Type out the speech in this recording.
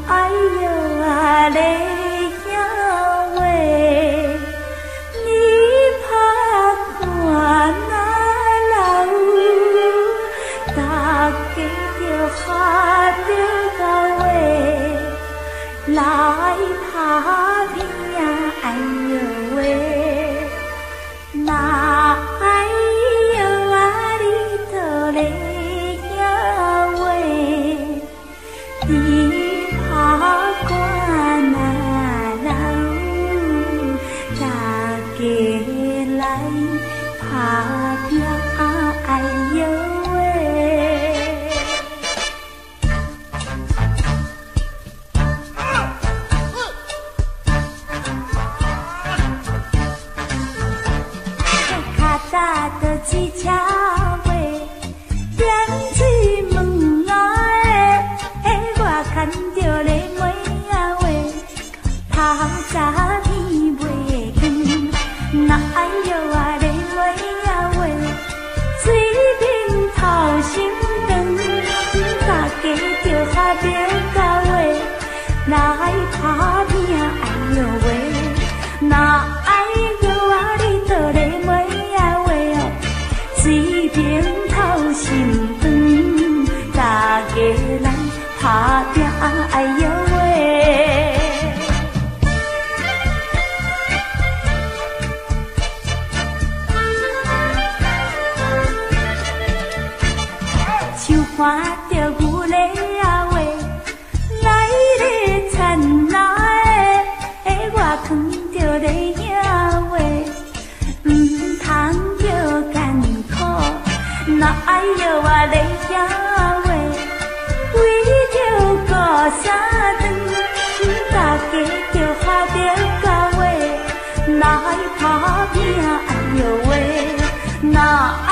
哎呦啊嘞呀喂，你怕看那老，大家就下着到喂，来打拼呀哎呦喂，那哎呦啊里头嘞呀喂。你怕关那老，大家来打拼哎呦喂！卡扎的几条喂，点起门啊！看着咧妹啊喂，头早天袂远，那哎呦啊咧妹啊喂，水面头心长，大家就下着到喂，来打拼哎呦喂，那哎呦啊哩倒咧妹啊喂哦，水面头心长，大家来。打拼哎呦喂，像看着牛咧啊喂，来咧田哪的，我扛着咧呀喂，唔通着艰苦，那哎呦啊咧呀喂。为着过三顿，大家就下着到位，来打拼哎呦喂，那。